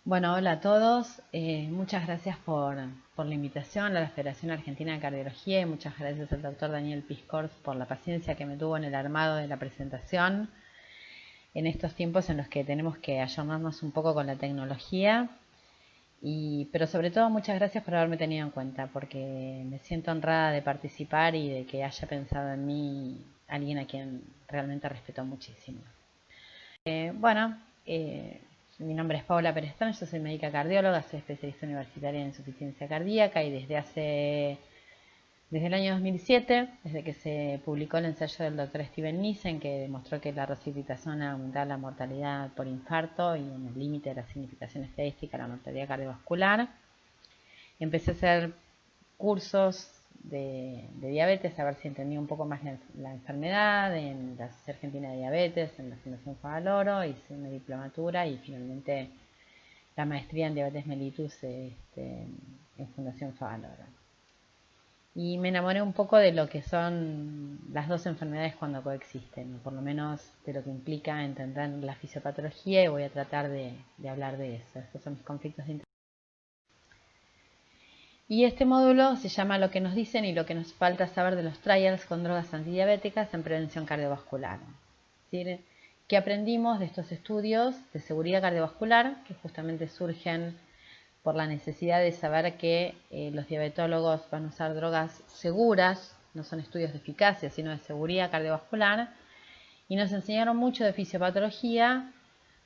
Bueno, hola a todos. Muchas gracias por la invitación a la Federación Argentina de Cardiología y muchas gracias al doctor Daniel Piscors por la paciencia que me tuvo en el armado de la presentación en estos tiempos en los que tenemos que ayornarnos un poco con la tecnología. Pero sobre todo muchas gracias por haberme tenido en cuenta porque me siento honrada de participar y de que haya pensado en mí alguien a quien realmente respeto muchísimo. Bueno, mi nombre es Paula Perestrán, yo soy médica cardióloga, soy especialista universitaria en insuficiencia cardíaca y desde el año 2007, desde que se publicó el ensayo del doctor Steven Nissen, que demostró que la rosiglitazona aumentaba la mortalidad por infarto y en el límite de la significación estadística la mortalidad cardiovascular, empecé a hacer cursos de diabetes, a ver si entendía un poco más la enfermedad, en la Sociedad Argentina de Diabetes, en la Fundación Favaloro, hice una diplomatura y finalmente la maestría en diabetes mellitus en Fundación Favaloro. Y me enamoré un poco de lo que son las dos enfermedades cuando coexisten, o por lo menos de lo que implica entender la fisiopatología, y voy a tratar de hablar de eso. Estos son mis conflictos de interés. Y este módulo se llama Lo que nos dicen y lo que nos falta saber de los trials con drogas antidiabéticas en prevención cardiovascular. Es decir, ¿qué aprendimos de estos estudios de seguridad cardiovascular que justamente surgen por la necesidad de saber que los diabetólogos van a usar drogas seguras, no son estudios de eficacia, sino de seguridad cardiovascular, y nos enseñaron mucho de fisiopatología,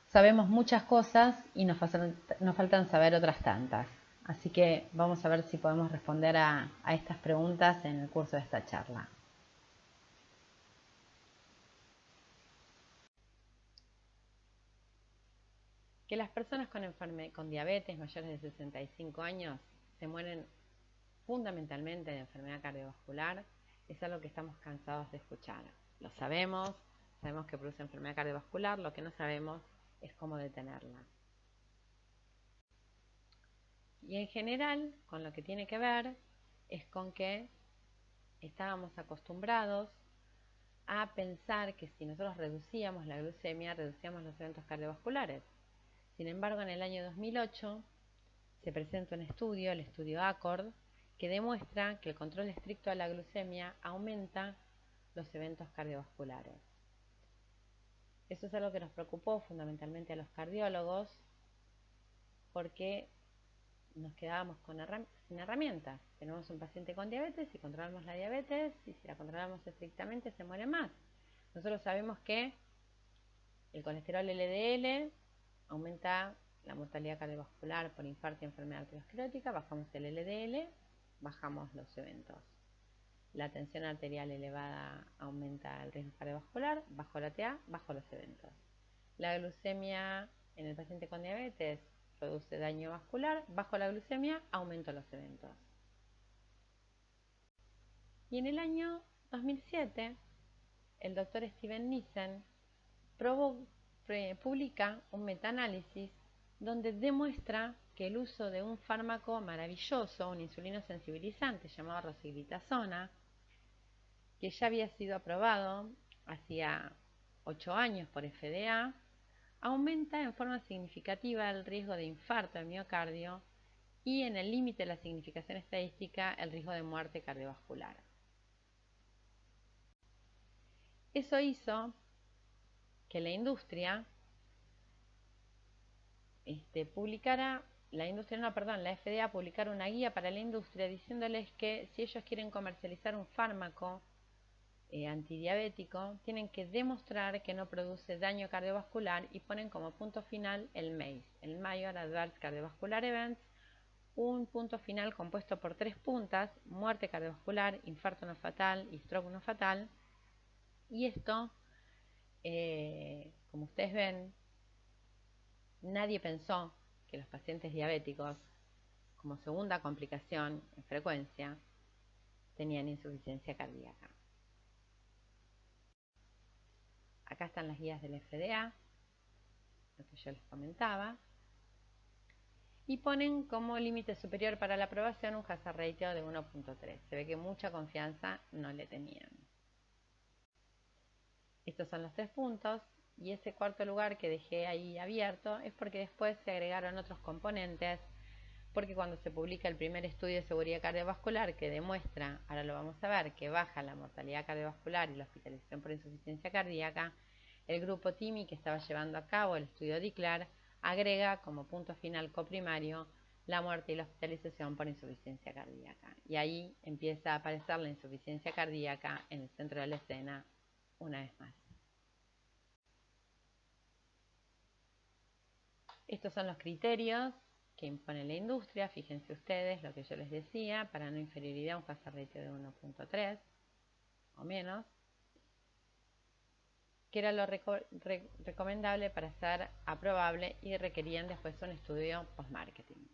sabemos muchas cosas y nos faltan saber otras tantas. Así que vamos a ver si podemos responder a estas preguntas en el curso de esta charla. Que las personas con diabetes mayores de 65 años se mueren fundamentalmente de enfermedad cardiovascular es algo que estamos cansados de escuchar. Lo sabemos, sabemos que produce enfermedad cardiovascular, lo que no sabemos es cómo detenerla. Y en general, con lo que tiene que ver es con que estábamos acostumbrados a pensar que si nosotros reducíamos la glucemia, reducíamos los eventos cardiovasculares. Sin embargo, en el año 2008 se presenta un estudio, el estudio ACCORD, que demuestra que el control estricto de la glucemia aumenta los eventos cardiovasculares. Eso es algo que nos preocupó fundamentalmente a los cardiólogos porque nos quedábamos sin herramientas. Tenemos un paciente con diabetes y controlamos la diabetes y si la controlamos estrictamente se muere más. Nosotros sabemos que el colesterol LDL aumenta la mortalidad cardiovascular por infarto y enfermedad arteriosclerótica, bajamos el LDL, bajamos los eventos. La tensión arterial elevada aumenta el riesgo cardiovascular, bajo la TA, bajo los eventos. La glucemia en el paciente con diabetes produce daño vascular, bajo la glucemia aumento los eventos. Y en el año 2007, el doctor Steven Nissen publica un metaanálisis donde demuestra que el uso de un fármaco maravilloso, un insulino sensibilizante llamado rosiglitazona, que ya había sido aprobado hacía 8 años por FDA, aumenta en forma significativa el riesgo de infarto de miocardio y en el límite de la significación estadística el riesgo de muerte cardiovascular. Eso hizo que la industria la FDA publicara una guía para la industria diciéndoles que si ellos quieren comercializar un fármaco antidiabético, tienen que demostrar que no produce daño cardiovascular y ponen como punto final el MACE, el Major Adverse Cardiovascular Events, un punto final compuesto por 3 puntas, muerte cardiovascular, infarto no fatal y stroke no fatal. Y esto, como ustedes ven, nadie pensó que los pacientes diabéticos, como segunda complicación en frecuencia, tenían insuficiencia cardíaca. Acá están las guías del FDA, lo que yo les comentaba, y ponen como límite superior para la aprobación un hazard ratio de 1.3. Se ve que mucha confianza no le tenían. Estos son los 3 puntos. Y ese cuarto lugar que dejé ahí abierto es porque después se agregaron otros componentes, porque cuando se publica el primer estudio de seguridad cardiovascular que demuestra, ahora lo vamos a ver, que baja la mortalidad cardiovascular y la hospitalización por insuficiencia cardíaca, el grupo TIMI que estaba llevando a cabo el estudio DECLARE agrega como punto final coprimario la muerte y la hospitalización por insuficiencia cardíaca. Y ahí empieza a aparecer la insuficiencia cardíaca en el centro de la escena una vez más. Estos son los criterios que impone la industria. Fíjense ustedes lo que yo les decía, para no inferioridad un hazard ratio de 1.3 o menos, que era lo recomendable para ser aprobable y requerían después un estudio post-marketing.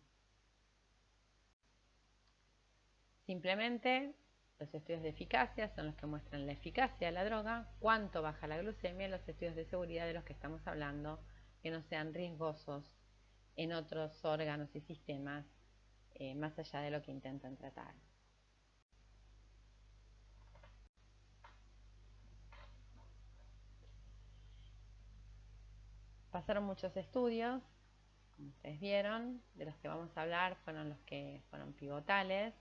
Simplemente los estudios de eficacia son los que muestran la eficacia de la droga, cuánto baja la glucemia, los estudios de seguridad de los que estamos hablando, que no sean riesgosos en otros órganos y sistemas, más allá de lo que intentan tratar. Pasaron muchos estudios, como ustedes vieron, de los que vamos a hablar fueron los que fueron pivotales,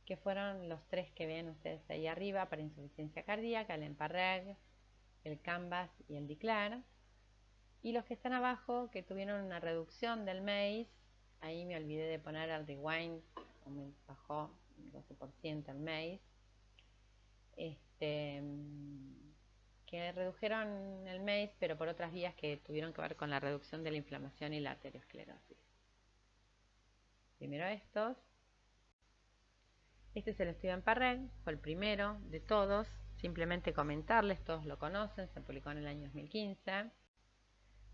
que fueron los tres que ven ustedes ahí arriba para insuficiencia cardíaca, el EMPA-REG, el CANVAS y el DECLARE. Y los que están abajo, que tuvieron una reducción del MACE, ahí me olvidé de poner el rewind, me bajó un 12% el MACE, que redujeron el MACE, pero por otras vías que tuvieron que ver con la reducción de la inflamación y la arteriosclerosis. Primero estos. Este es el estudio en EMPA-REG, fue el primero de todos. Simplemente comentarles, todos lo conocen, se publicó en el año 2015.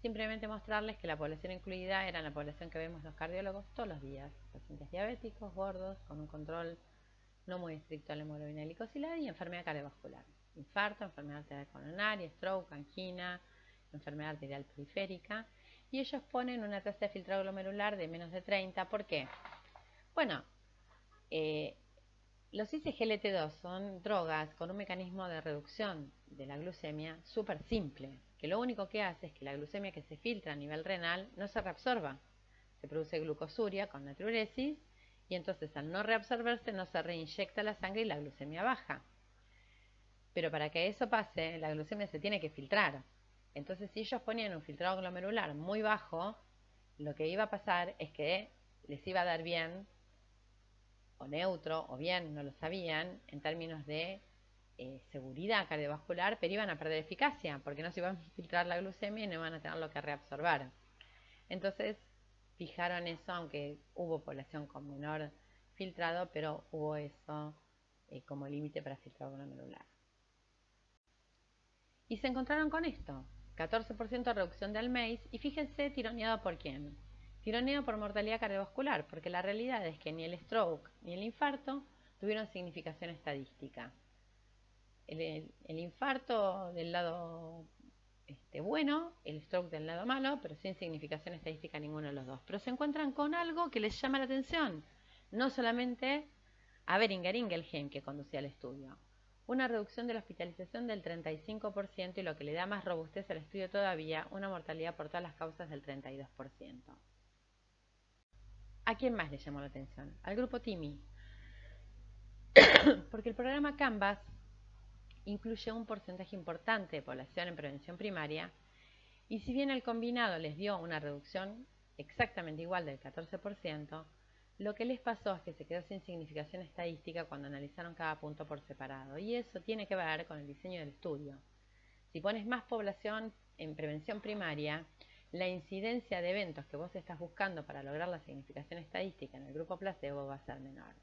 Simplemente mostrarles que la población incluida era la población que vemos los cardiólogos todos los días. Pacientes diabéticos, gordos, con un control no muy estricto de la hemoglobina glicosilada y enfermedad cardiovascular. Infarto, enfermedad arterial coronaria, stroke, angina, enfermedad arterial periférica. Y ellos ponen una tasa de filtrado glomerular de menos de 30. ¿Por qué? Bueno, los ISGLT2 son drogas con un mecanismo de reducción de la glucemia súper simple, que lo único que hace es que la glucemia que se filtra a nivel renal no se reabsorba. Se produce glucosuria con natriuresis y entonces al no reabsorberse no se reinyecta la sangre y la glucemia baja. Pero para que eso pase, la glucemia se tiene que filtrar. Entonces si ellos ponían un filtrado glomerular muy bajo, lo que iba a pasar es que les iba a dar bien o neutro o bien, no lo sabían, en términos de seguridad cardiovascular, pero iban a perder eficacia porque no se iban a filtrar la glucemia y no iban a tener lo que reabsorber. Entonces fijaron eso, aunque hubo población con menor filtrado, pero hubo eso como límite para filtrado glomerular. Y se encontraron con esto, 14% de reducción del MACE, y fíjense tironeado por quién. Tironeo por mortalidad cardiovascular, porque la realidad es que ni el stroke ni el infarto tuvieron significación estadística. El infarto del lado bueno, el stroke del lado malo, pero sin significación estadística ninguno de los dos. Pero se encuentran con algo que les llama la atención, no solamente a Boehringer Ingelheim, que conducía el estudio. Una reducción de la hospitalización del 35% y lo que le da más robustez al estudio todavía, una mortalidad por todas las causas del 32%. ¿A quién más le llamó la atención? Al grupo TIMI. Porque el programa CANVAS incluye un porcentaje importante de población en prevención primaria y si bien el combinado les dio una reducción exactamente igual del 14%, lo que les pasó es que se quedó sin significación estadística cuando analizaron cada punto por separado y eso tiene que ver con el diseño del estudio. Si pones más población en prevención primaria, la incidencia de eventos que vos estás buscando para lograr la significación estadística en el grupo placebo va a ser menor.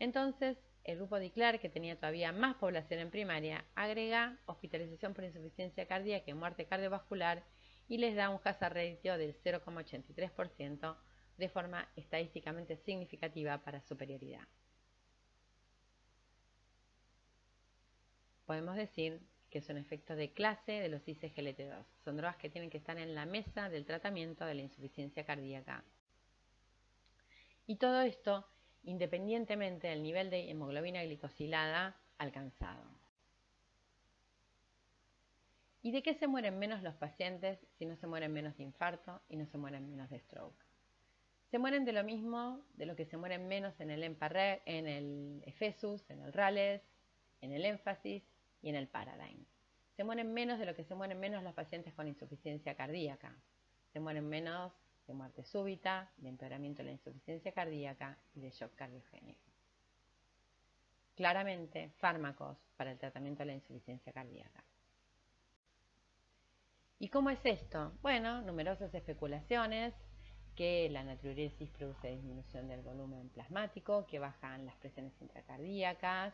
Entonces, el grupo DECLARE, que tenía todavía más población en primaria, agrega hospitalización por insuficiencia cardíaca y muerte cardiovascular y les da un hazard ratio del 0,83% de forma estadísticamente significativa para superioridad. Podemos decir que es un efecto de clase de los ISGLT2. Son drogas que tienen que estar en la mesa del tratamiento de la insuficiencia cardíaca. Y todo esto independientemente del nivel de hemoglobina glicosilada alcanzado. ¿Y de qué se mueren menos los pacientes si no se mueren menos de infarto y no se mueren menos de stroke? Se mueren de lo mismo, de lo que se mueren menos en el en el EFESUS, en el RALES, en el énfasis y en el Paradigm. Se mueren menos de lo que se mueren menos los pacientes con insuficiencia cardíaca. Se mueren menos de muerte súbita, de empeoramiento de la insuficiencia cardíaca y de shock cardiogénico. Claramente, fármacos para el tratamiento de la insuficiencia cardíaca. ¿Y cómo es esto? Bueno, numerosas especulaciones, que la natriuresis produce disminución del volumen plasmático, que bajan las presiones intracardíacas,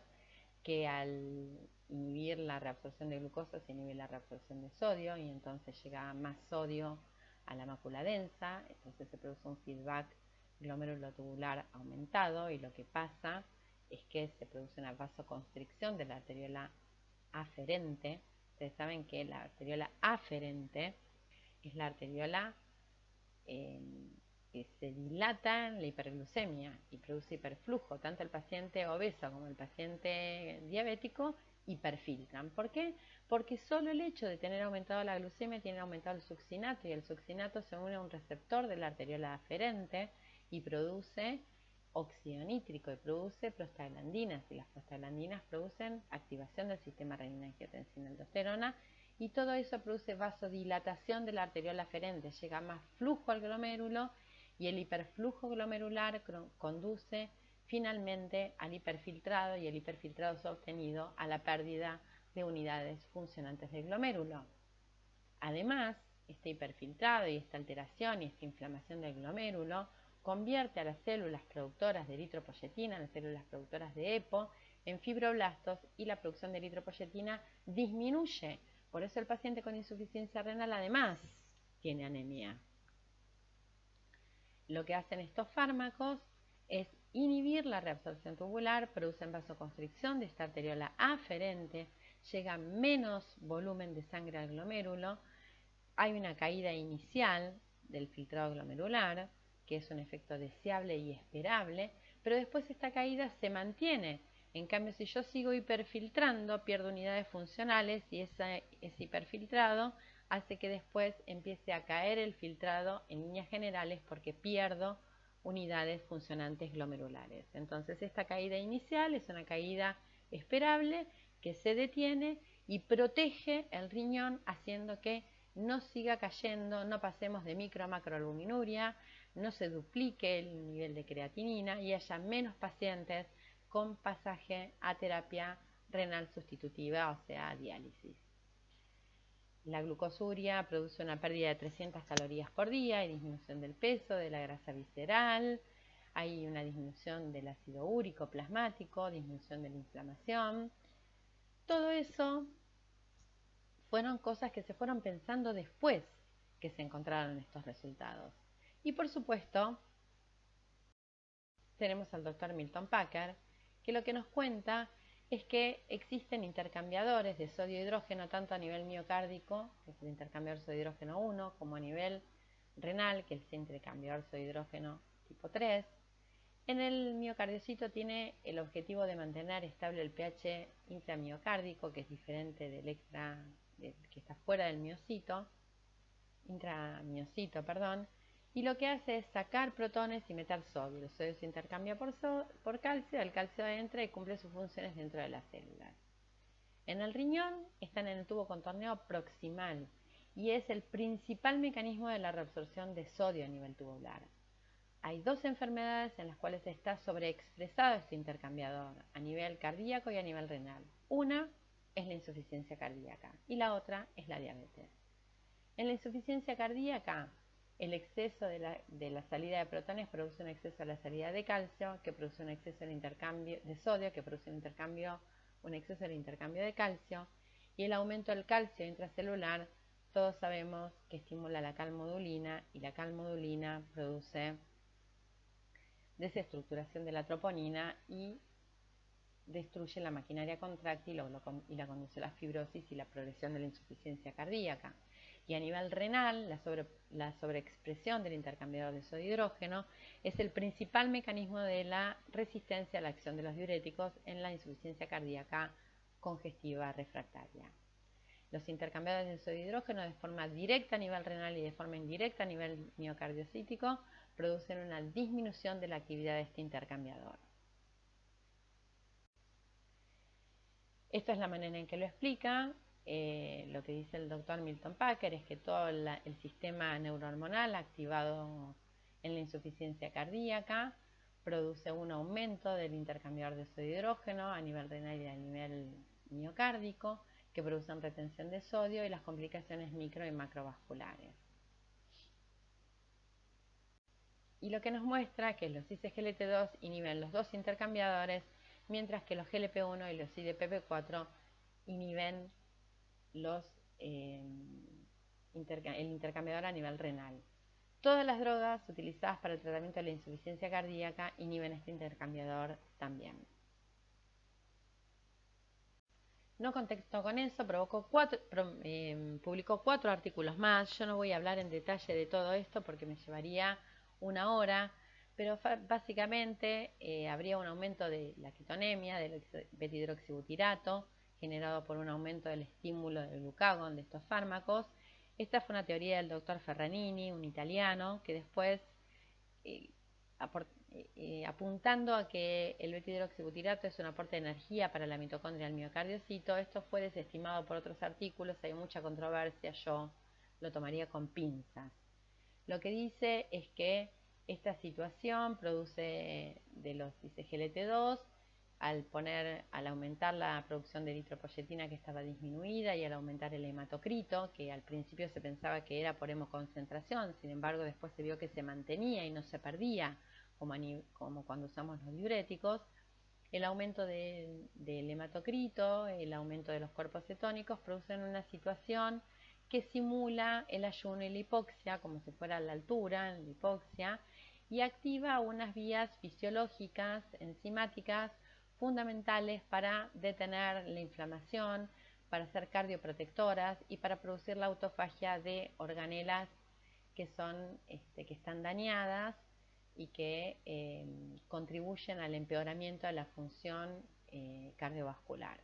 que al inhibir la reabsorción de glucosa se inhibe la reabsorción de sodio y entonces llega más sodio a la mácula densa, entonces se produce un feedback glomerulotubular aumentado y lo que pasa es que se produce una vasoconstricción de la arteriola aferente. Ustedes saben que la arteriola aferente es la arteriola que se dilata en la hiperglucemia y produce hiperflujo. Tanto el paciente obeso como el paciente diabético hiperfiltran. ¿Por qué? Porque solo el hecho de tener aumentado la glucemia tiene aumentado el succinato y el succinato se une a un receptor de la arteriola aferente y produce óxido nítrico y produce prostaglandinas y las prostaglandinas producen activación del sistema renina-angiotensina-aldosterona y todo eso produce vasodilatación de la arteriola aferente, llega más flujo al glomérulo y el hiperflujo glomerular conduce finalmente al hiperfiltrado y el hiperfiltrado sostenido a la pérdida de unidades funcionantes del glomérulo. Además, este hiperfiltrado y esta alteración y esta inflamación del glomérulo convierte a las células productoras de eritropoyetina, las células productoras de EPO, en fibroblastos y la producción de eritropoyetina disminuye. Por eso el paciente con insuficiencia renal además tiene anemia. Lo que hacen estos fármacos es inhibir la reabsorción tubular, producen vasoconstricción de esta arteriola aferente, llega menos volumen de sangre al glomérulo, hay una caída inicial del filtrado glomerular, que es un efecto deseable y esperable, pero después esta caída se mantiene. En cambio, si yo sigo hiperfiltrando, pierdo unidades funcionales y ese hiperfiltrado hace que después empiece a caer el filtrado en líneas generales porque pierdo unidades funcionantes glomerulares. Entonces, esta caída inicial es una caída esperable que se detiene y protege el riñón haciendo que no siga cayendo, no pasemos de micro a macroalbuminuria, no se duplique el nivel de creatinina y haya menos pacientes con pasaje a terapia renal sustitutiva, o sea, diálisis. La glucosuria produce una pérdida de 300 calorías por día y disminución del peso, de la grasa visceral, hay una disminución del ácido úrico plasmático, disminución de la inflamación. Todo eso fueron cosas que se fueron pensando después que se encontraron estos resultados. Y por supuesto, tenemos al doctor Milton Packer, que lo que nos cuenta es que existen intercambiadores de sodio-hidrógeno tanto a nivel miocárdico, que es el intercambiador sodio-hidrógeno 1, como a nivel renal, que es el intercambiador sodio-hidrógeno tipo 3. En el miocardiocito tiene el objetivo de mantener estable el pH intramiocárdico, que es diferente del que está fuera del intramiocito, y lo que hace es sacar protones y meter sodio. El sodio se intercambia por calcio, el calcio entra y cumple sus funciones dentro de las células. En el riñón están en el tubo contorneo proximal y es el principal mecanismo de la reabsorción de sodio a nivel tubular. Hay dos enfermedades en las cuales está sobreexpresado este intercambiador, a nivel cardíaco y a nivel renal. Una es la insuficiencia cardíaca y la otra es la diabetes. En la insuficiencia cardíaca, el exceso de la salida de protones produce un exceso de la salida de calcio, que produce un exceso del intercambio de sodio, que produce un exceso del intercambio de calcio, y el aumento del calcio intracelular, todos sabemos que estimula la calmodulina, y la calmodulina produce desestructuración de la troponina y destruye la maquinaria contráctil y la conduce a la fibrosis y la progresión de la insuficiencia cardíaca. Y a nivel renal, la sobreexpresión del intercambiador de sodio-hidrógeno es el principal mecanismo de la resistencia a la acción de los diuréticos en la insuficiencia cardíaca congestiva refractaria. Los intercambiadores de sodio y hidrógeno de forma directa a nivel renal y de forma indirecta a nivel miocardiocítico producen una disminución de la actividad de este intercambiador. Esta es la manera en que lo explica. Lo que dice el doctor Milton Packer es que todo el sistema neurohormonal activado en la insuficiencia cardíaca produce un aumento del intercambiador de sodio y hidrógeno a nivel renal y a nivel miocárdico, que producen retención de sodio y las complicaciones micro y macrovasculares. Y lo que nos muestra que los ISGLT2 inhiben los dos intercambiadores, mientras que los GLP1 y los IDPP4 inhiben el intercambiador a nivel renal. Todas las drogas utilizadas para el tratamiento de la insuficiencia cardíaca inhiben este intercambiador también. No contento con eso, publicó 4 artículos más. Yo no voy a hablar en detalle de todo esto porque me llevaría una hora, pero básicamente habría un aumento de la ketonemia, del beta-hidroxibutirato, generado por un aumento del estímulo del glucagón de estos fármacos. Esta fue una teoría del doctor Ferranini, un italiano, que después, apuntando a que el beta-hidroxibutirato es un aporte de energía para la mitocondria del miocardiocito, esto fue desestimado por otros artículos, hay mucha controversia, yo lo tomaría con pinzas. Lo que dice es que esta situación produce de los ISGLT2 al aumentar la producción de eritropoyetina, que estaba disminuida, y al aumentar el hematocrito, que al principio se pensaba que era por hemoconcentración, sin embargo después se vio que se mantenía y no se perdía, como cuando usamos los diuréticos. El aumento del hematocrito, el aumento de los cuerpos cetónicos producen una situación que simula el ayuno y la hipoxia, como si fuera la altura, la hipoxia, y activa unas vías fisiológicas, enzimáticas, fundamentales para detener la inflamación, para ser cardioprotectoras y para producir la autofagia de organelas que están dañadas y que contribuyen al empeoramiento de la función cardiovascular.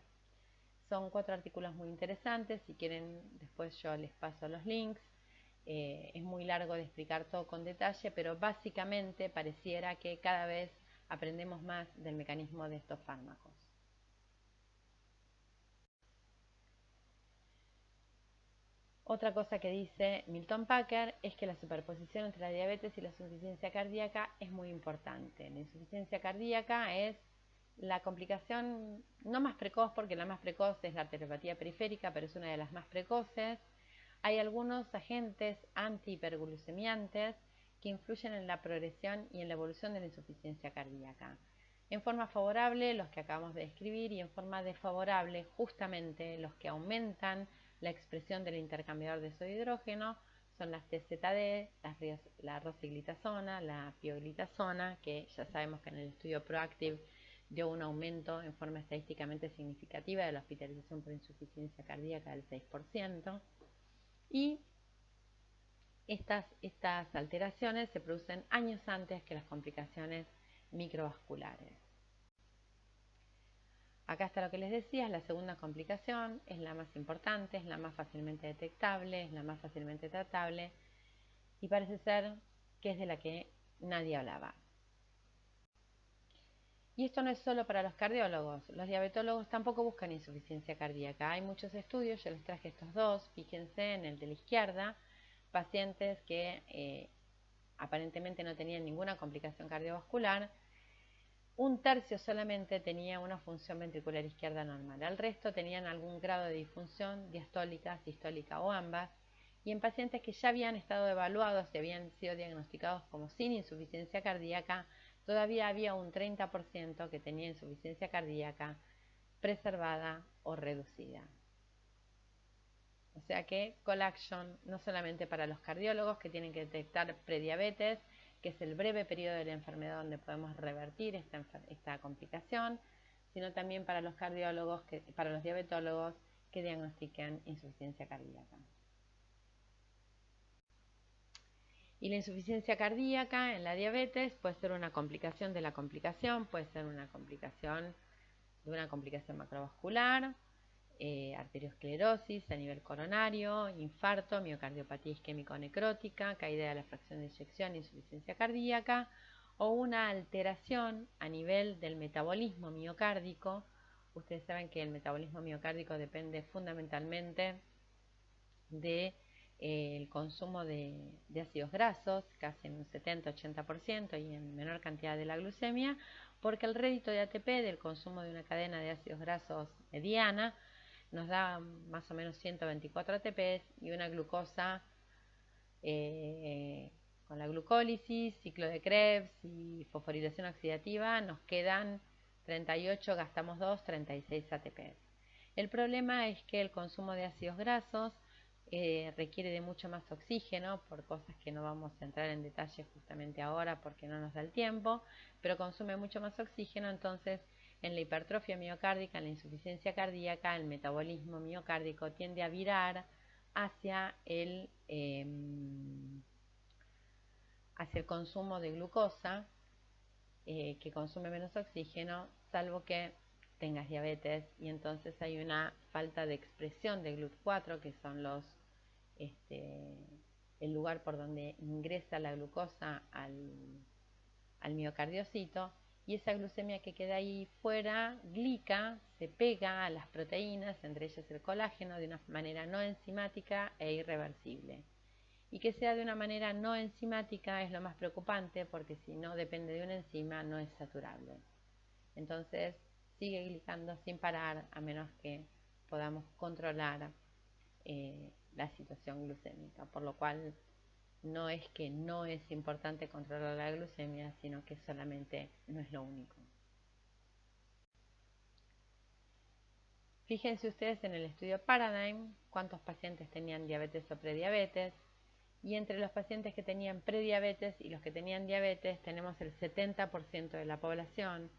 Son 4 artículos muy interesantes, si quieren después yo les paso los links. Es muy largo de explicar todo con detalle, pero básicamente pareciera que cada vez aprendemos más del mecanismo de estos fármacos. Otra cosa que dice Milton Packer es que la superposición entre la diabetes y la insuficiencia cardíaca es muy importante. La insuficiencia cardíaca es la complicación no más precoz, porque la más precoz es la arteriopatía periférica, pero es una de las más precoces. Hay algunos agentes antihiperglucemiantes que influyen en la progresión y en la evolución de la insuficiencia cardíaca. En forma favorable, los que acabamos de describir, y en forma desfavorable, justamente los que aumentan la expresión del intercambiador de sodio hidrógeno son las TZD, la rosiglitazona, la pioglitazona, que ya sabemos que en el estudio ProActive dio un aumento en forma estadísticamente significativa de la hospitalización por insuficiencia cardíaca del 6%. Y estas alteraciones se producen años antes que las complicaciones microvasculares. Acá está lo que les decía, es la segunda complicación, es la más importante, es la más fácilmente detectable, es la más fácilmente tratable y parece ser que es de la que nadie hablaba. Y esto no es solo para los cardiólogos, los diabetólogos tampoco buscan insuficiencia cardíaca. Hay muchos estudios, yo les traje estos dos, fíjense en el de la izquierda, pacientes que aparentemente no tenían ninguna complicación cardiovascular. Un tercio solamente tenía una función ventricular izquierda normal, el resto tenían algún grado de disfunción diastólica, sistólica o ambas, y en pacientes que ya habían estado evaluados y habían sido diagnosticados como sin insuficiencia cardíaca, todavía había un 30% que tenía insuficiencia cardíaca preservada o reducida. O sea que Colaction no solamente para los cardiólogos que tienen que detectar prediabetes, que es el breve periodo de la enfermedad donde podemos revertir esta complicación, sino también para los cardiólogos, para los diabetólogos que diagnostican insuficiencia cardíaca. Y la insuficiencia cardíaca en la diabetes puede ser una complicación de la complicación, puede ser una complicación de una complicación macrovascular, arteriosclerosis a nivel coronario, infarto, miocardiopatía isquémico-necrótica, caída de la fracción de eyección, insuficiencia cardíaca, o una alteración a nivel del metabolismo miocárdico. Ustedes saben que el metabolismo miocárdico depende fundamentalmente del consumo de ácidos grasos, casi en un 70-80%, y en menor cantidad de la glucemia, porque el rédito de ATP del consumo de una cadena de ácidos grasos mediana nos da más o menos 124 ATP, y una glucosa con la glucólisis, ciclo de Krebs y fosforilación oxidativa nos quedan 38, gastamos 2, 36 ATP. El problema es que el consumo de ácidos grasos requiere de mucho más oxígeno, por cosas que no vamos a entrar en detalle justamente ahora porque no nos da el tiempo, pero consume mucho más oxígeno. Entonces en la hipertrofia miocárdica, en la insuficiencia cardíaca, el metabolismo miocárdico tiende a virar hacia el consumo de glucosa, que consume menos oxígeno, salvo que tengas diabetes, y entonces hay una falta de expresión de GLUT4, que son el lugar por donde ingresa la glucosa al miocardiocito, y esa glucemia que queda ahí fuera glica, se pega a las proteínas, entre ellas el colágeno, de una manera no enzimática e irreversible. Y que sea de una manera no enzimática es lo más preocupante, porque si no depende de una enzima no es saturable. Entonces sigue glicando sin parar, a menos que podamos controlar la situación glucémica, por lo cual no es que no es importante controlar la glucemia, sino que solamente no es lo único. Fíjense ustedes en el estudio Paradigm cuántos pacientes tenían diabetes o prediabetes, y entre los pacientes que tenían prediabetes y los que tenían diabetes tenemos el 70% de la población.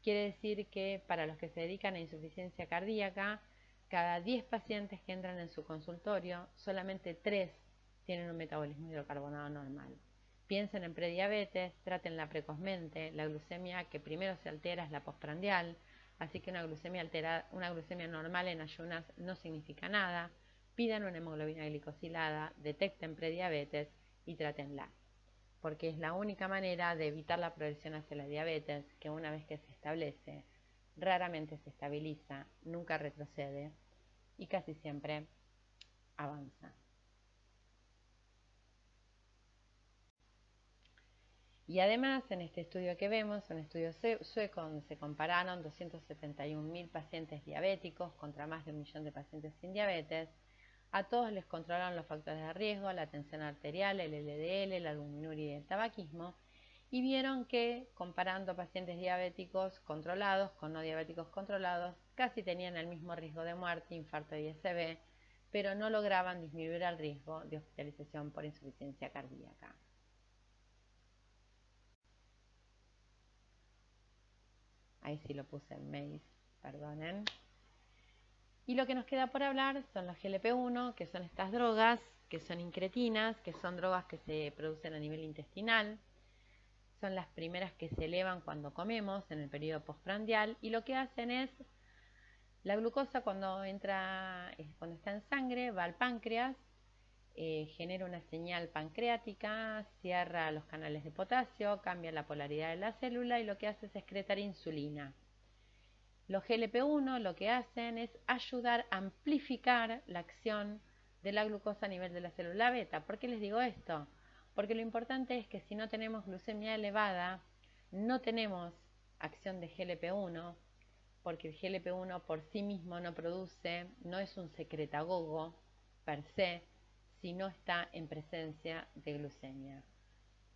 Quiere decir que para los que se dedican a insuficiencia cardíaca, cada 10 pacientes que entran en su consultorio, solamente 3 tienen un metabolismo hidrocarbonado normal. Piensen en prediabetes, trátenla precozmente. La glucemia que primero se altera es la postprandial, así que una glucemia normal en ayunas no significa nada. Pidan una hemoglobina glicosilada, detecten prediabetes y trátenla, porque es la única manera de evitar la progresión hacia la diabetes, que una vez que se establece, raramente se estabiliza, nunca retrocede y casi siempre avanza. Y además, en este estudio que vemos, un estudio sueco donde se compararon 271.000 pacientes diabéticos contra más de 1 millón de pacientes sin diabetes, a todos les controlaron los factores de riesgo, la tensión arterial, el LDL, la albuminuria y el tabaquismo, y vieron que comparando pacientes diabéticos controlados con no diabéticos controlados, casi tenían el mismo riesgo de muerte, infarto y ISB, pero no lograban disminuir el riesgo de hospitalización por insuficiencia cardíaca. Ahí sí lo puse en maíz, perdonen. Y lo que nos queda por hablar son los GLP-1, que son estas drogas, que son incretinas, que son drogas que se producen a nivel intestinal. Son las primeras que se elevan cuando comemos en el periodo postprandial, y lo que hacen es, la glucosa cuando está en sangre va al páncreas, genera una señal pancreática, cierra los canales de potasio, cambia la polaridad de la célula y lo que hace es excretar insulina. Los GLP-1 lo que hacen es ayudar a amplificar la acción de la glucosa a nivel de la célula beta. ¿Por qué les digo esto? Porque lo importante es que si no tenemos glucemia elevada, no tenemos acción de GLP-1, porque el GLP-1 por sí mismo no es un secretagogo per se, si no está en presencia de glucemia.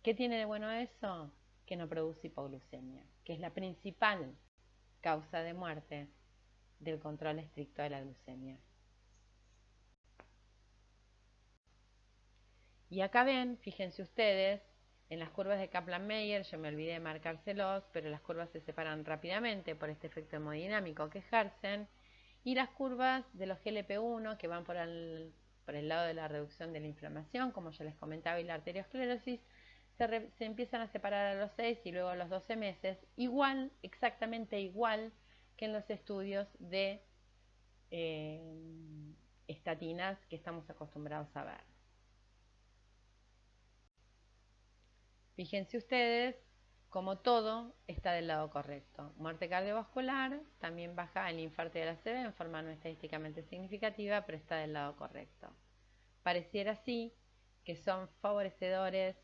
¿Qué tiene de bueno eso? Que no produce hipoglucemia, que es la principal causa de muerte del control estricto de la glucemia. Y acá ven, fíjense ustedes, en las curvas de Kaplan-Meier, yo me olvidé de marcárselos, pero las curvas se separan rápidamente por este efecto hemodinámico que ejercen, y las curvas de los GLP-1 que van por el lado de la reducción de la inflamación, como ya les comentaba, y la arteriosclerosis, se empiezan a separar a los 6 y luego a los 12 meses, exactamente igual que en los estudios de estatinas que estamos acostumbrados a ver. Fíjense ustedes como todo está del lado correcto. Muerte cardiovascular, también baja el infarto y el ACV en forma no estadísticamente significativa, pero está del lado correcto. Pareciera así que son favorecedores,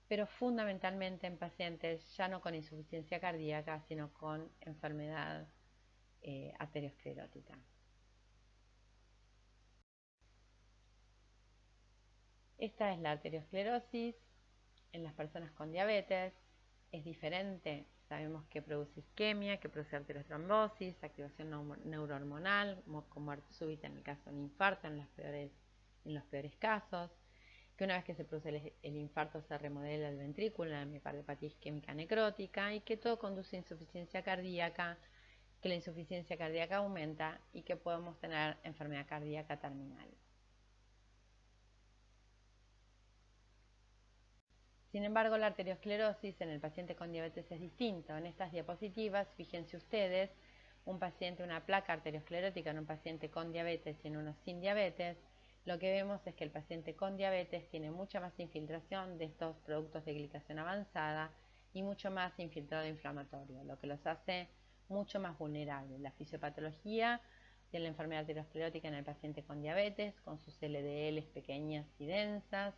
pero fundamentalmente en pacientes ya no con insuficiencia cardíaca, sino con enfermedad arteriosclerótica. Esta es la arteriosclerosis en las personas con diabetes. Es diferente, sabemos que produce isquemia, que produce arteriotrombosis, activación neurohormonal, con muerte súbita en el caso de un infarto en los peores casos, que una vez que se produce el infarto se remodela el ventrículo, la miocardiopatía isquémica necrótica, y que todo conduce a insuficiencia cardíaca, que la insuficiencia cardíaca aumenta y que podemos tener enfermedad cardíaca terminal. Sin embargo, la arteriosclerosis en el paciente con diabetes es distinto. En estas diapositivas, fíjense ustedes, un paciente, una placa arteriosclerótica en un paciente con diabetes y en uno sin diabetes. Lo que vemos es que el paciente con diabetes tiene mucha más infiltración de estos productos de glicación avanzada y mucho más infiltrado inflamatorio, lo que los hace mucho más vulnerables. La fisiopatología de la enfermedad arteriosclerótica en el paciente con diabetes, con sus LDLs pequeñas y densas,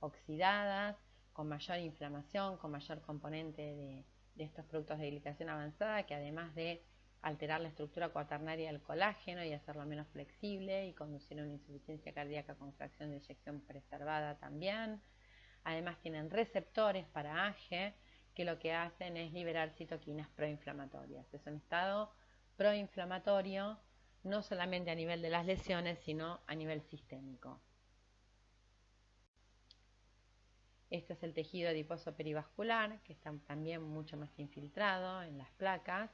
oxidadas, con mayor inflamación, con mayor componente de estos productos de glicación avanzada, que además de alterar la estructura cuaternaria del colágeno y hacerlo menos flexible y conducir a una insuficiencia cardíaca con fracción de eyección preservada también. Además tienen receptores para AGE que lo que hacen es liberar citoquinas proinflamatorias. Es un estado proinflamatorio no solamente a nivel de las lesiones, sino a nivel sistémico. Este es el tejido adiposo perivascular, que está también mucho más infiltrado en las placas,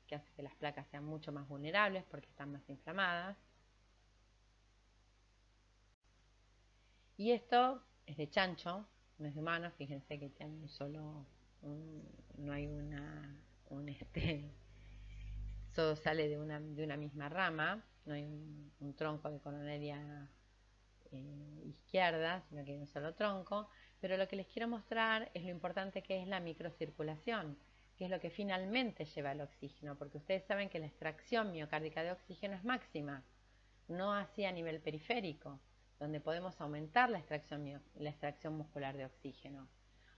que hace que las placas sean mucho más vulnerables porque están más inflamadas. Y esto es de chancho, no es de humano. Fíjense que tiene no hay todo sale de una misma rama, no hay un tronco de coronaria izquierda, sino que hay un solo tronco. Pero lo que les quiero mostrar es lo importante que es la microcirculación, que es lo que finalmente lleva al oxígeno, porque ustedes saben que la extracción miocárdica de oxígeno es máxima, no así a nivel periférico, donde podemos aumentar la extracción muscular de oxígeno.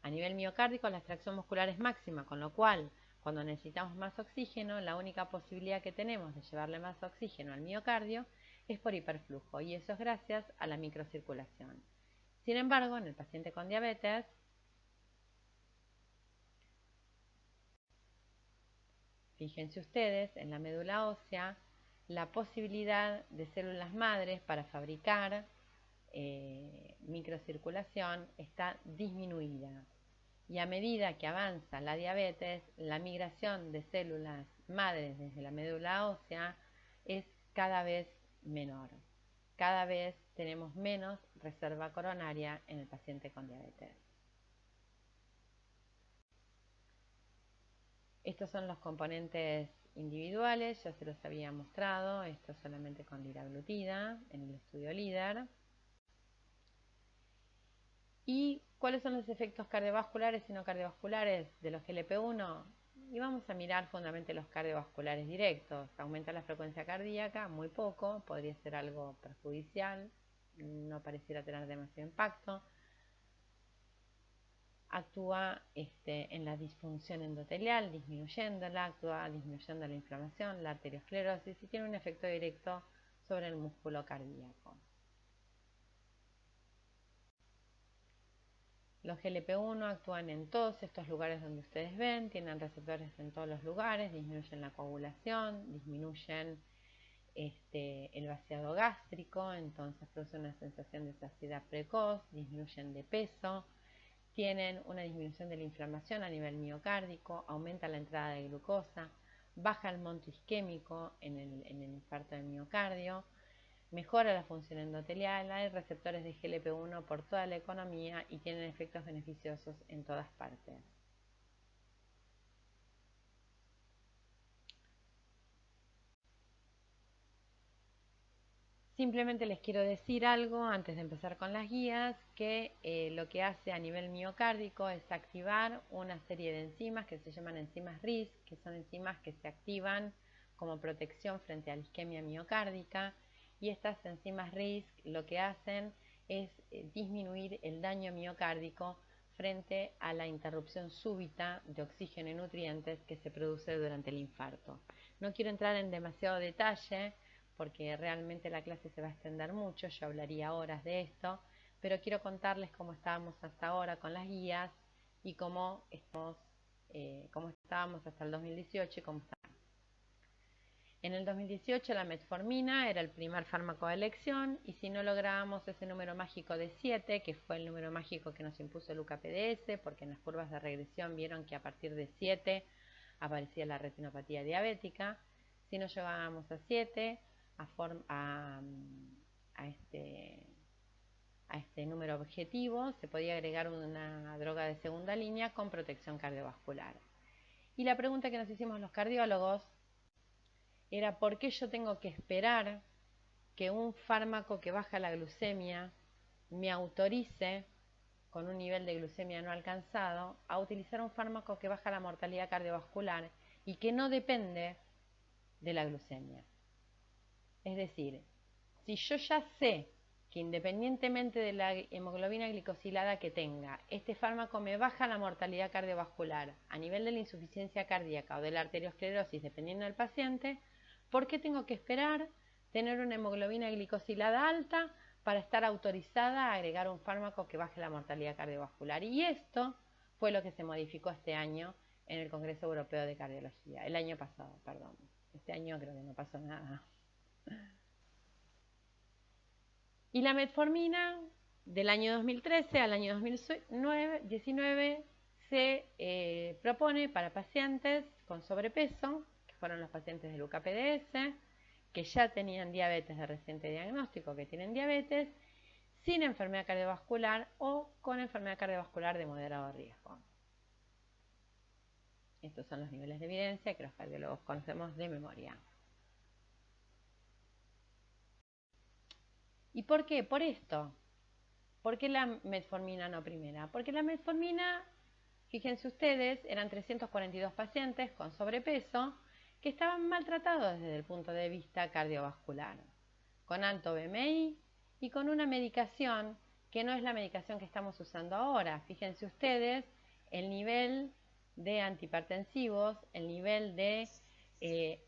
A nivel miocárdico la extracción muscular es máxima, con lo cual cuando necesitamos más oxígeno, la única posibilidad que tenemos de llevarle más oxígeno al miocardio es por hiperflujo, y eso es gracias a la microcirculación. Sin embargo, en el paciente con diabetes, fíjense ustedes, en la médula ósea, la posibilidad de células madres para fabricar microcirculación está disminuida. Y a medida que avanza la diabetes, la migración de células madres desde la médula ósea es cada vez menor. Cada vez tenemos menos reserva coronaria en el paciente con diabetes. Estos son los componentes individuales, ya se los había mostrado, esto solamente con liraglutida en el estudio LEADER. ¿Y cuáles son los efectos cardiovasculares y no cardiovasculares de los GLP-1? Y vamos a mirar fundamentalmente los cardiovasculares directos. Aumenta la frecuencia cardíaca, muy poco, podría ser algo perjudicial, no pareciera tener demasiado impacto. Actúa en la disfunción endotelial, disminuyéndola, actúa disminuyendo la inflamación, la arteriosclerosis, y tiene un efecto directo sobre el músculo cardíaco. Los GLP-1 actúan en todos estos lugares donde ustedes ven, tienen receptores en todos los lugares, disminuyen la coagulación, disminuyen el vaciado gástrico, entonces produce una sensación de saciedad precoz, disminuyen de peso, tienen una disminución de la inflamación a nivel miocárdico, aumenta la entrada de glucosa, baja el monto isquémico en el infarto del miocardio, mejora la función endotelial, hay receptores de GLP-1 por toda la economía y tienen efectos beneficiosos en todas partes. Simplemente les quiero decir algo antes de empezar con las guías, que lo que hace a nivel miocárdico es activar una serie de enzimas que se llaman enzimas RISC, que son enzimas que se activan como protección frente a la isquemia miocárdica, y estas enzimas RISC lo que hacen es disminuir el daño miocárdico frente a la interrupción súbita de oxígeno y nutrientes que se produce durante el infarto. No quiero entrar en demasiado detalle porque realmente la clase se va a extender mucho, yo hablaría horas de esto, pero quiero contarles cómo estábamos hasta ahora con las guías y cómo estábamos hasta el 2018 y cómo estamos. En el 2018 la metformina era el primer fármaco de elección, y si no lográbamos ese número mágico de 7, que fue el número mágico que nos impuso el UKPDS, porque en las curvas de regresión vieron que a partir de 7 aparecía la retinopatía diabética, si no llegábamos a 7, a este número objetivo, se podía agregar una droga de segunda línea con protección cardiovascular. Y la pregunta que nos hicimos los cardiólogos era: ¿por qué yo tengo que esperar que un fármaco que baja la glucemia me autorice, con un nivel de glucemia no alcanzado, a utilizar un fármaco que baja la mortalidad cardiovascular y que no depende de la glucemia? Es decir, si yo ya sé que independientemente de la hemoglobina glicosilada que tenga, este fármaco me baja la mortalidad cardiovascular a nivel de la insuficiencia cardíaca o de la arteriosclerosis, dependiendo del paciente, ¿por qué tengo que esperar tener una hemoglobina glicosilada alta para estar autorizada a agregar un fármaco que baje la mortalidad cardiovascular? Y esto fue lo que se modificó este año en el Congreso Europeo de Cardiología, el año pasado, perdón. Este año creo que no pasó nada. Y la metformina, del año 2013 al año 2019, se propone para pacientes con sobrepeso, que fueron los pacientes del UKPDS, que ya tenían diabetes de reciente diagnóstico, que tienen diabetes, sin enfermedad cardiovascular o con enfermedad cardiovascular de moderado riesgo. Estos son los niveles de evidencia que los cardiólogos conocemos de memoria. ¿Y por qué? Por esto. ¿Por qué la metformina no primera? Porque la metformina, fíjense ustedes, eran 342 pacientes con sobrepeso que estaban maltratados desde el punto de vista cardiovascular, con alto BMI y con una medicación que no es la medicación que estamos usando ahora. Fíjense ustedes el nivel de antihipertensivos, el nivel de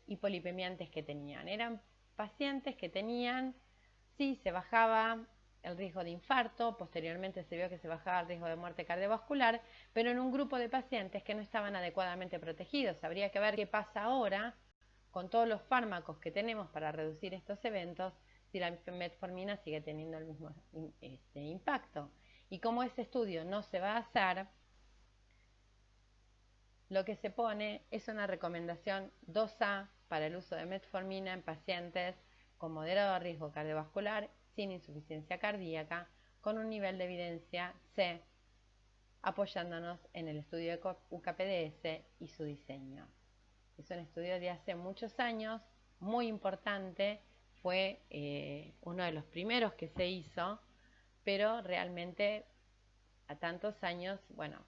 hipolipemiantes que tenían. Eran pacientes que tenían, sí, se bajaba el riesgo de infarto, posteriormente se vio que se bajaba el riesgo de muerte cardiovascular, pero en un grupo de pacientes que no estaban adecuadamente protegidos. Habría que ver qué pasa ahora con todos los fármacos que tenemos para reducir estos eventos, si la metformina sigue teniendo el mismo impacto. Y como ese estudio no se va a hacer, lo que se pone es una recomendación 2A para el uso de metformina en pacientes con moderado riesgo cardiovascular sin insuficiencia cardíaca, con un nivel de evidencia C, apoyándonos en el estudio de UKPDS y su diseño. Es un estudio de hace muchos años, muy importante, fue uno de los primeros que se hizo, pero realmente a tantos años, bueno,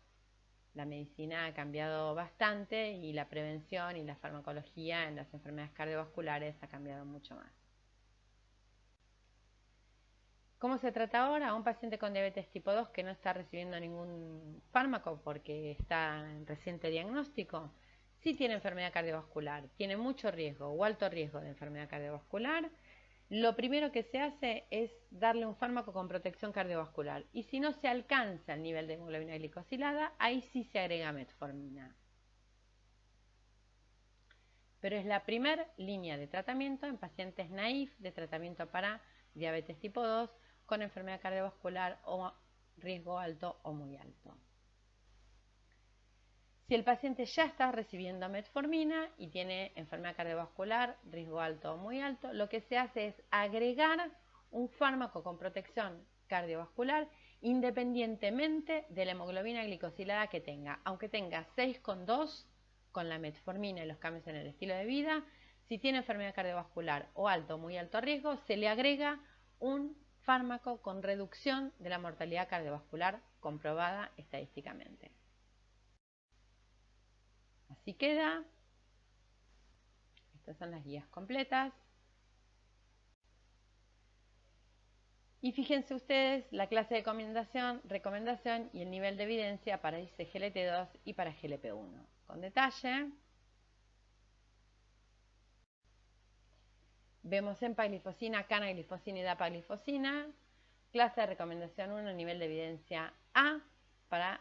la medicina ha cambiado bastante y la prevención y la farmacología en las enfermedades cardiovasculares ha cambiado mucho más. ¿Cómo se trata ahora? A un paciente con diabetes tipo 2 que no está recibiendo ningún fármaco porque está en reciente diagnóstico. Si tiene enfermedad cardiovascular, tiene mucho riesgo o alto riesgo de enfermedad cardiovascular, lo primero que se hace es darle un fármaco con protección cardiovascular. Y si no se alcanza el nivel de hemoglobina glicosilada, ahí sí se agrega metformina. Pero es la primera línea de tratamiento en pacientes naïf de tratamiento para diabetes tipo 2 con enfermedad cardiovascular o riesgo alto o muy alto. Si el paciente ya está recibiendo metformina y tiene enfermedad cardiovascular, riesgo alto o muy alto, lo que se hace es agregar un fármaco con protección cardiovascular independientemente de la hemoglobina glicosilada que tenga. Aunque tenga 6,2 con la metformina y los cambios en el estilo de vida, Si tiene enfermedad cardiovascular o alto o muy alto riesgo, se le agrega un fármaco con reducción de la mortalidad cardiovascular comprobada estadísticamente. Así queda. Estas son las guías completas. Y fíjense ustedes la clase de recomendación y el nivel de evidencia para IC-GLT2 y para GLP-1. Con detalle, vemos empaglifosina, canaglifosina y dapaglifosina. Clase de recomendación 1, nivel de evidencia A para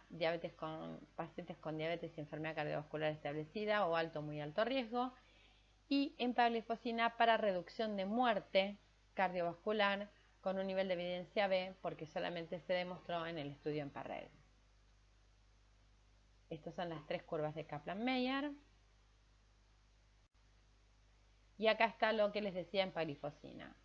pacientes con diabetes y enfermedad cardiovascular establecida o alto o muy alto riesgo. Y empaglifosina para reducción de muerte cardiovascular con un nivel de evidencia B porque solamente se demostró en el estudio en Parrell. Estas son las tres curvas de Kaplan-Meier. Y acá está lo que les decía en empaglifosina.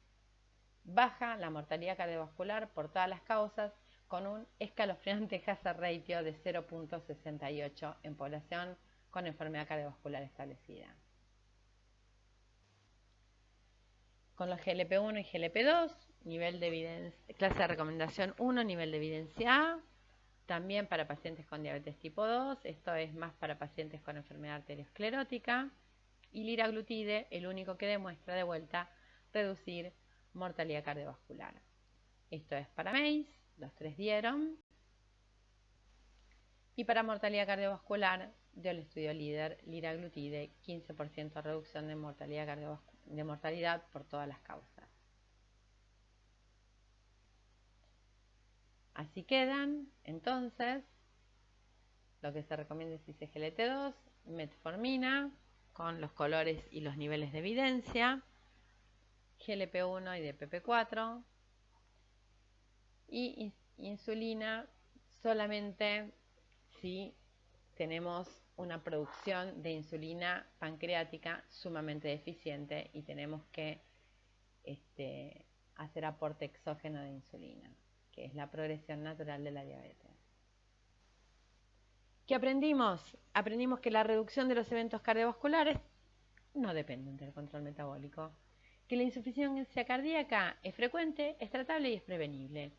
Baja la mortalidad cardiovascular por todas las causas con un escalofriante hazard ratio de 0.68 en población con enfermedad cardiovascular establecida. Con los GLP-1 y GLP-2, nivel de evidencia, clase de recomendación 1, nivel de evidencia A, también para pacientes con diabetes tipo 2, esto es más para pacientes con enfermedad arteriosclerótica, y liraglutide, el único que demuestra de vuelta reducir mortalidad cardiovascular. Esto es para MACE, los tres dieron, y para mortalidad cardiovascular dio el estudio líder liraglutide, 15% reducción de mortalidad por todas las causas. Así quedan, entonces, lo que se recomienda es IC-GLT2, metformina, con los colores y los niveles de evidencia, GLP-1 y DPP-4, y insulina solamente si tenemos una producción de insulina pancreática sumamente deficiente y tenemos que hacer aporte exógeno de insulina, que es la progresión natural de la diabetes. ¿Qué aprendimos? Aprendimos que la reducción de los eventos cardiovasculares no dependen del control metabólico, que la insuficiencia cardíaca es frecuente, es tratable y es prevenible,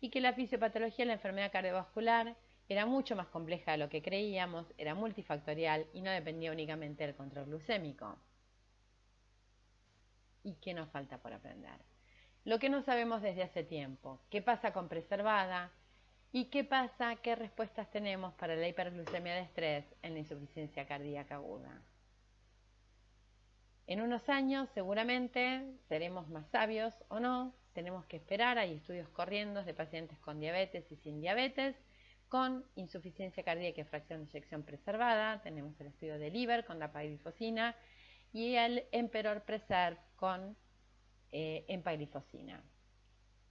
y que la fisiopatología de la enfermedad cardiovascular era mucho más compleja de lo que creíamos, era multifactorial y no dependía únicamente del control glucémico. ¿Y qué nos falta por aprender? Lo que no sabemos desde hace tiempo, qué pasa con preservada y qué pasa, qué respuestas tenemos para la hiperglucemia de estrés en la insuficiencia cardíaca aguda. En unos años seguramente seremos más sabios o no, tenemos que esperar, hay estudios corriendo de pacientes con diabetes y sin diabetes, con insuficiencia cardíaca y fracción de eyección preservada, tenemos el estudio de LIVER con dapaglifosina y el Emperor Preserve con empaglifosina.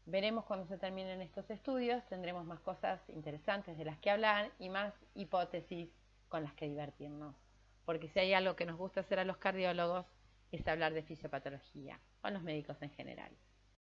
Veremos cuando se terminen estos estudios, tendremos más cosas interesantes de las que hablar y más hipótesis con las que divertirnos. Porque si hay algo que nos gusta hacer a los cardiólogos es hablar de fisiopatología, o a los médicos en general.